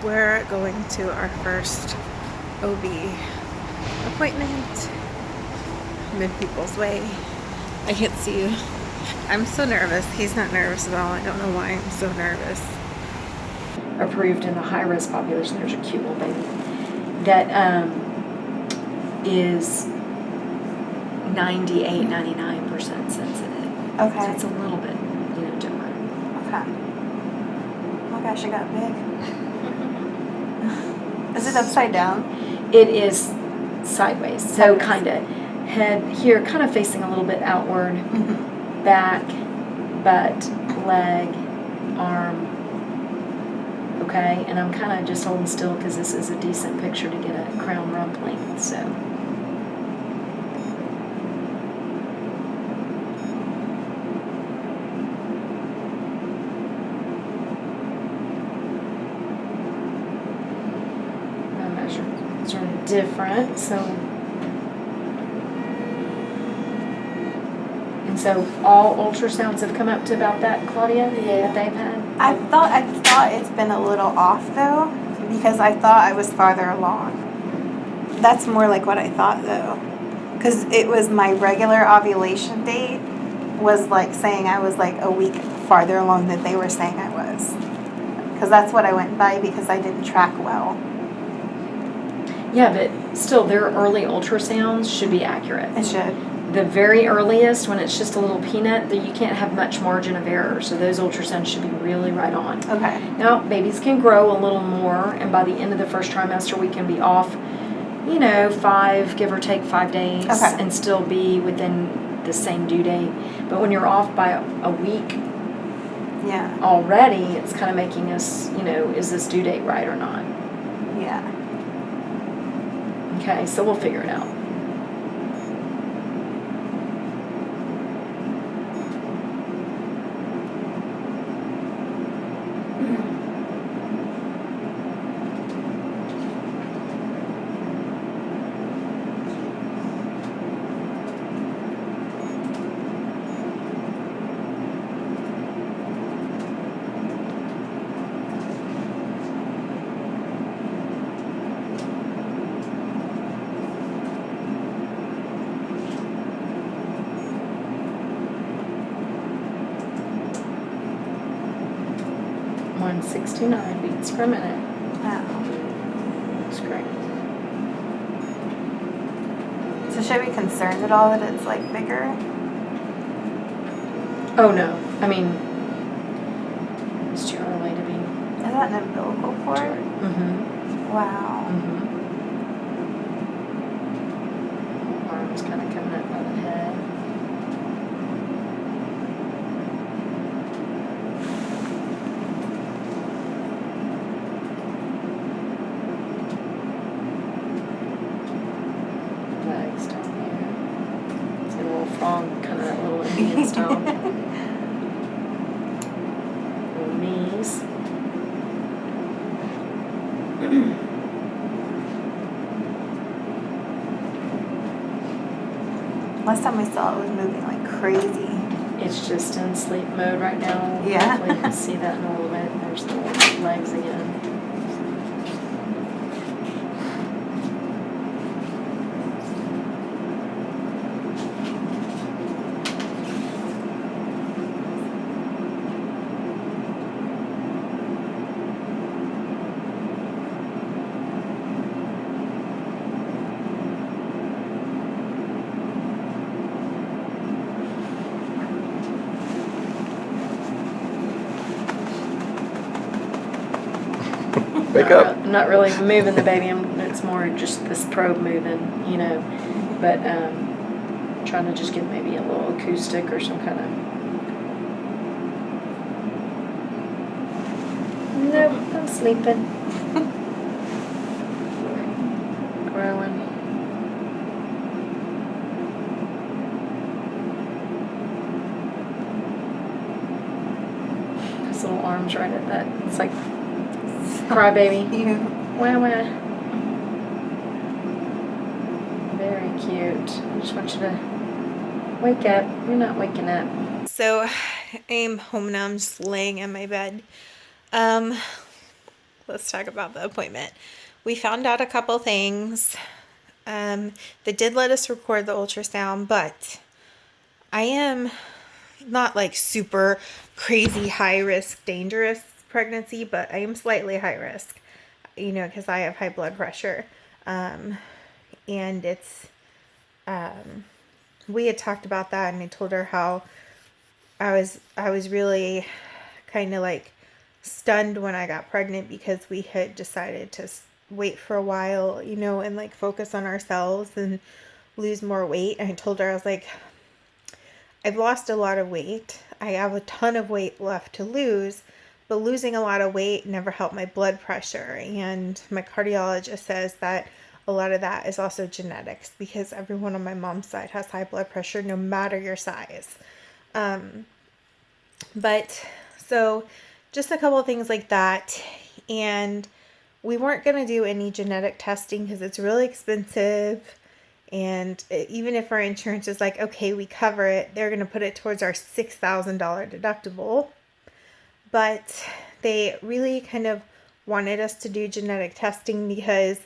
we're going to our first OB appointment. I'm in People's Way. I can't see you. I'm so nervous. He's not nervous at all. I don't know why I'm so nervous. Approved in the high-risk population. There's a cute little baby that is 98, 99% sensitive. Okay. So it's a little bit, different. Okay. Oh my gosh, it got big. Is it upside down? It is sideways. So kind of head here, kind of facing a little bit outward, back, butt, leg, arm. Okay, and I'm kind of just holding still because this is a decent picture to get a crown rump length, so. My measurements are different, so. And so all ultrasounds have come up to about that, Claudia, that they've had? I thought it's been a little off though, because I thought I was farther along. That's more like what I thought though, because it was my regular ovulation date was like saying I was like a week farther along than they were saying I was, because that's what I went by because I didn't track well. Yeah, but still, their early ultrasounds should be accurate. It should. The very earliest, when it's just a little peanut, that you can't have much margin of error. So those ultrasounds should be really right on. Okay. Now, babies can grow a little more, and by the end of the first trimester, we can be off, give or take 5 days, Okay. and still be within the same due date. But when you're off by a week Yeah. already, it's kind of making us, is this due date right or not? Yeah. Okay, so we'll figure it out. One 69 beats per minute. Wow. That's great. So should we be concerned at all that it's like bigger? Oh no, I mean, it's too early to be. Is that an umbilical cord? Mm-hmm. Wow. Mm-hmm. Arms kind of coming up by the head. Legs down there. It's a little frog, kind of that little Indian style. Little knees. Last time I saw it was moving like crazy. It's just in sleep mode right now. Yeah. Hopefully you can see that in a little bit. There's the legs again. Wake up. I'm not really moving the baby. It's more just this probe moving, But trying to just get maybe a little acoustic or some kind of. Nope, I'm sleeping. Growing. His little arms right at that. It's like. Crybaby. Wah wah. Very cute. I just want you to wake up. You're not waking up. So I'm home now. I'm just laying in my bed. let's talk about the appointment. We found out a couple things. They did let us record the ultrasound, but I am not like super crazy high risk, dangerous pregnancy, but I am slightly high risk, because I have high blood pressure. And it's, we had talked about that, and I told her how I was really kind of like stunned when I got pregnant because we had decided to wait for a while, and like focus on ourselves and lose more weight. And I told her, I was like, I've lost a lot of weight. I have a ton of weight left to lose, but losing a lot of weight never helped my blood pressure. And my cardiologist says that a lot of that is also genetics because everyone on my mom's side has high blood pressure no matter your size. But so just a couple of things like that. And we weren't going to do any genetic testing because it's really expensive. And even if our insurance is like, okay, we cover it, they're going to put it towards our $6,000 deductible. But they really kind of wanted us to do genetic testing because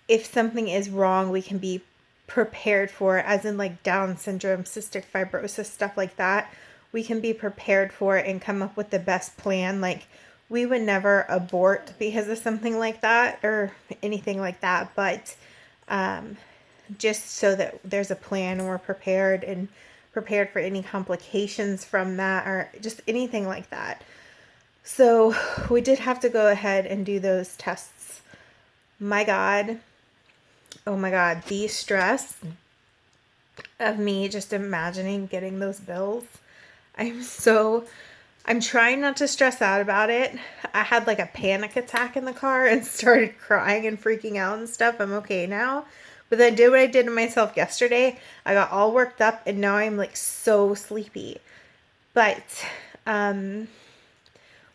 if something is wrong, we can be prepared for it, as in like Down syndrome, cystic fibrosis, stuff like that. We can be prepared for it and come up with the best plan. Like, we would never abort because of something like that or anything like that, but just so that there's a plan and we're prepared for any complications from that or just anything like that. So we did have to go ahead and do those tests. My God. Oh my God. The stress of me just imagining getting those bills. I'm trying not to stress out about it. I had like a panic attack in the car and started crying and freaking out and stuff. I'm okay now. But then I did what I did to myself yesterday. I got all worked up and now I'm like so sleepy. But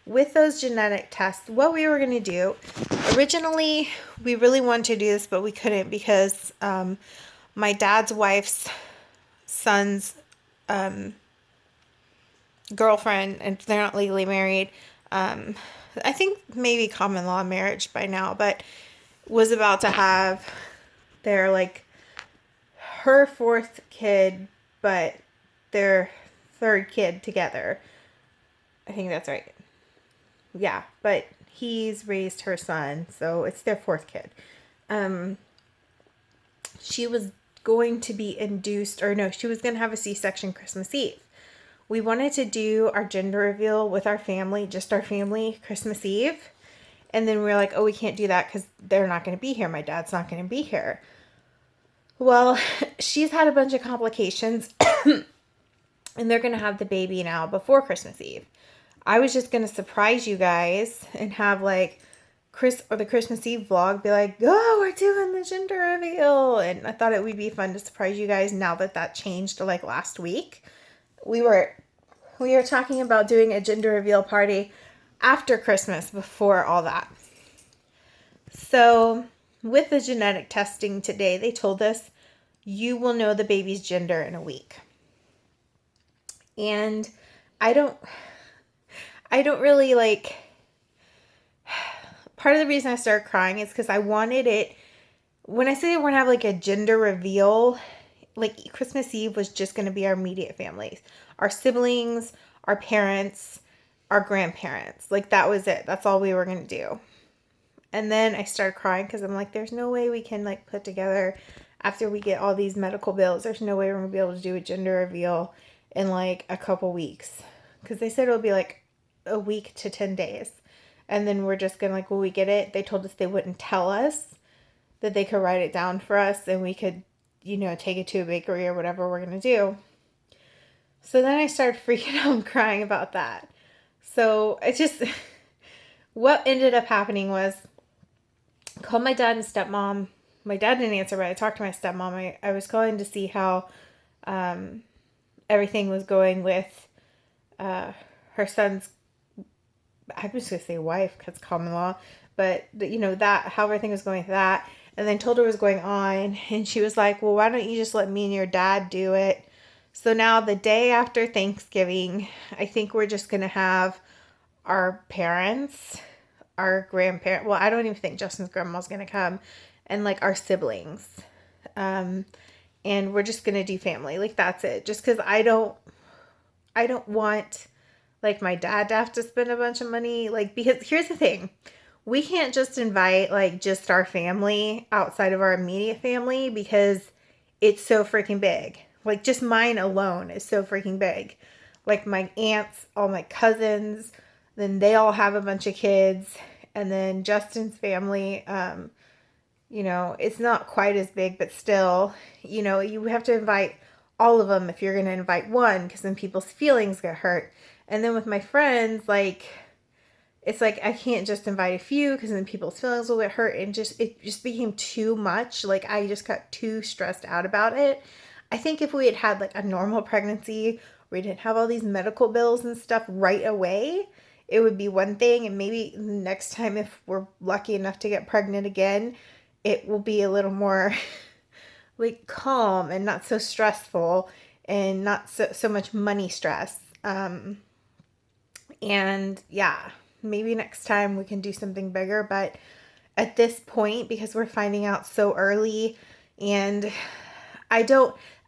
with those genetic tests, what we were going to do, originally we really wanted to do this, but we couldn't because my dad's wife's son's girlfriend, and they're not legally married. I think maybe common law marriage by now, but was about to have their like her fourth kid, but their third kid together. I think that's right. Yeah, but he's raised her son, so it's their fourth kid. She was going to be induced, or no, she was going to have a C-section Christmas Eve. We wanted to do our gender reveal with our family, just our family, Christmas Eve. And then we were like, oh, we can't do that because they're not going to be here. My dad's not going to be here. Well, she's had a bunch of complications and they're going to have the baby now before Christmas Eve. I was just going to surprise you guys and have like the Christmas Eve vlog be like, oh, we're doing the gender reveal. And I thought it would be fun to surprise you guys now that changed to like last week. We were talking about doing a gender reveal party after Christmas, before all that. So with the genetic testing today, they told us you will know the baby's gender in a week. And I don't really like, part of the reason I started crying is because I wanted it, when I say we're going to have like a gender reveal, like Christmas Eve was just going to be our immediate families, our siblings, our parents, our grandparents. Like that was it. That's all we were going to do. And then I started crying because I'm like, there's no way we can like put together after we get all these medical bills. There's no way we're going to be able to do a gender reveal in like a couple weeks. Because they said it'll be like a week to 10 days. And then we're just going to like, when we get it, they told us they wouldn't tell us, that they could write it down for us and we could, take it to a bakery or whatever we're going to do. So then I started freaking out and crying about that. So what ended up happening was I called my dad and stepmom. My dad didn't answer, but I talked to my stepmom. I was calling to see how everything was going with her son's, I was going to say wife because common law, but how everything was going with that. And then told her what was going on. And she was like, well, why don't you just let me and your dad do it? So now the day after Thanksgiving, I think we're just going to have our parents, our grandparent. Well, I don't even think Justin's grandma's going to come, and like our siblings. And we're just going to do family. Like that's it. Just cuz I don't want like my dad to have to spend a bunch of money, like, because here's the thing. We can't just invite like just our family outside of our immediate family because it's so freaking big. Like just mine alone is so freaking big. Like my aunts, all my cousins, then they all have a bunch of kids, and then Justin's family, you know, it's not quite as big, but still, you know, you have to invite all of them if you're going to invite one, because then people's feelings get hurt. And then with my friends, like, it's like I can't just invite a few because then people's feelings will get hurt, and it just became too much. Like I just got too stressed out about it. I think if we had had like a normal pregnancy where we didn't have all these medical bills and stuff right away, it would be one thing. And maybe next time, if we're lucky enough to get pregnant again, it will be a little more like calm and not so stressful and not so much money stress. And yeah, maybe next time we can do something bigger. But at this point, because we're finding out so early, and I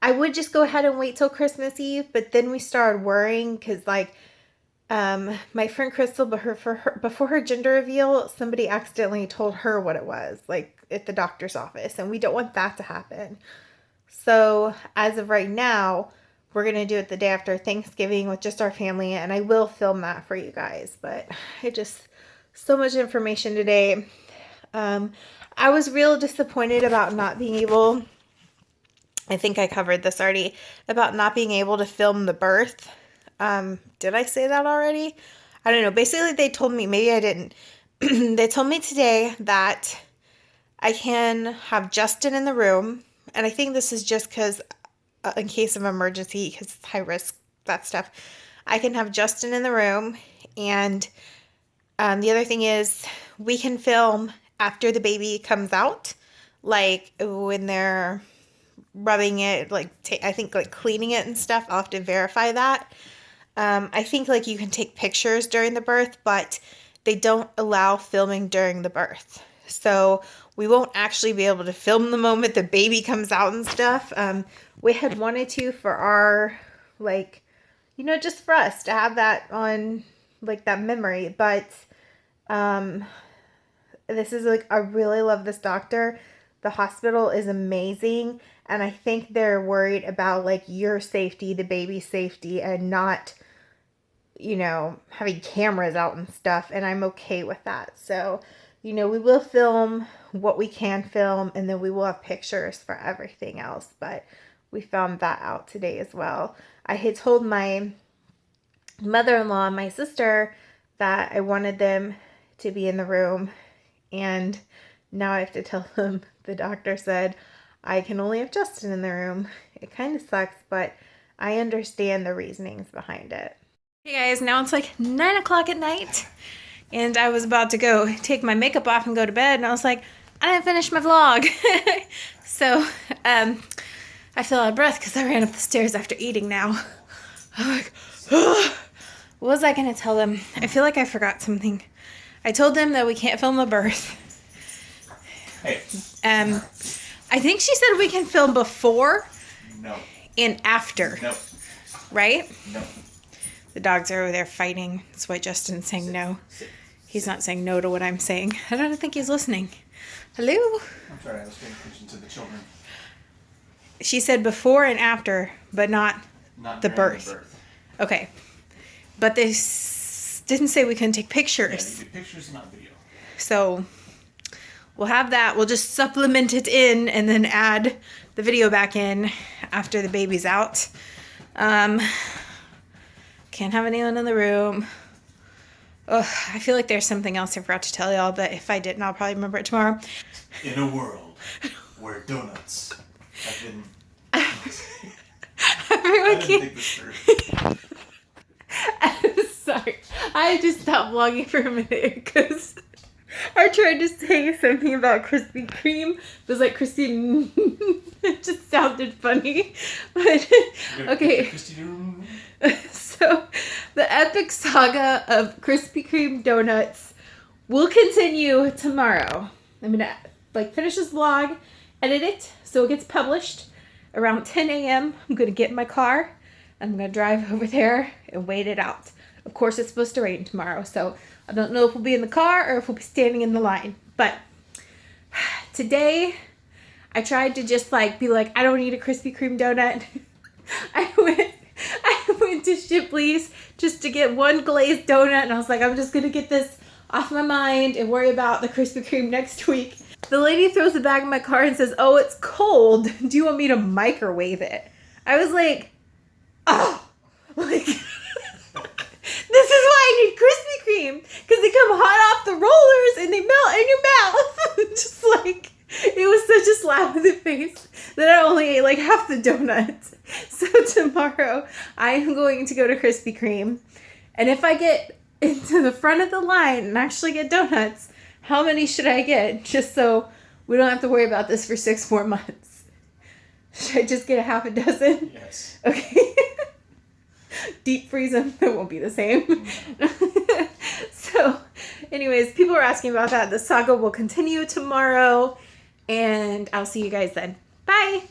would just go ahead and wait till Christmas Eve, but then we started worrying because like my friend Crystal, before her gender reveal, somebody accidentally told her what it was, like at the doctor's office, and we don't want that to happen. So as of right now, we're going to do it the day after Thanksgiving with just our family, and I will film that for you guys. But it just, so much information today. I was real disappointed about not being able, I think I covered this already, about not being able to film the birth. Did I say that already? I don't know. Basically, they told me, maybe I didn't. They told me today that I can have Justin in the room, and I think this is just because in case of emergency, because it's high risk, that stuff. I can have Justin in the room, and the other thing is we can film after the baby comes out, like when they're rubbing it, like I think like cleaning it and stuff. I'll have to verify that. I think like you can take pictures during the birth, but they don't allow filming during the birth. So we won't actually be able to film the moment the baby comes out and stuff. We had wanted to for our, like, you know, just for us to have that on, like, that memory. But this is, like, I really love this doctor. The hospital is amazing. And I think they're worried about, like, your safety, the baby's safety, and not, you know, having cameras out and stuff. And I'm okay with that. So, you know, we will film what we can film, and then we will have pictures for everything else. But we found that out today as well. I had told my mother-in-law and my sister that I wanted them to be in the room, and now I have to tell them the doctor said I can only have Justin in the room. It kind of sucks, but I understand the reasonings behind it. Hey guys, now it's like 9 o'clock at night, and I was about to go take my makeup off and go to bed, and I was like, I didn't finish my vlog. So, I feel out of breath because I ran up the stairs after eating now. I'm like, ugh. What was I going to tell them? I feel like I forgot something. I told them that we can't film the birth. Hey. I think she said we can film before. No. And after. No. Right? No. The dogs are over there fighting. That's why Justin's saying no. He's not saying no to what I'm saying. I don't think he's listening. Hello? I'm sorry, I was paying attention to the children. She said before and after, but not the birth. Okay. But they didn't say we couldn't take pictures. Yeah, pictures, not video. So we'll have that. We'll just supplement it in and then add the video back in after the baby's out. Can't have anyone in the room. Ugh, I feel like there's something else I forgot to tell y'all, but if I didn't, I'll probably remember it tomorrow. In a world where donuts have been... Everyone I didn't think this through. I'm sorry. I just stopped vlogging for a minute because I tried to say something about Krispy Kreme. It was like Christine. It just sounded funny. But okay. So the epic saga of Krispy Kreme donuts we'll continue tomorrow. I'm gonna like finish this vlog, edit it so it gets published around 10 a.m. I'm gonna get in my car. I'm gonna drive over there and wait it out. Of course, it's supposed to rain tomorrow, so I don't know if we'll be in the car or if we'll be standing in the line. But today, I tried to just like be like, I don't need a Krispy Kreme donut. I went to Shipley's just to get one glazed donut, and I was like, I'm just gonna get this off my mind and worry about the Krispy Kreme next week. The lady throws the bag in my car and says, oh, it's cold. Do you want me to microwave it? I was like, oh, like, this is why I need Krispy Kreme, because they come hot off the rollers and they melt in your mouth. Just like, it was such a slap in the face that I only ate like half the donut. So tomorrow I am going to go to Krispy Kreme, and if I get into the front of the line and actually get donuts, how many should I get, just so we don't have to worry about this for 6 more months? Should I just get a half a dozen? Yes. Okay. Deep freeze them. It won't be the same. So, anyways, people are asking about that. The saga will continue tomorrow, and I'll see you guys then. Bye.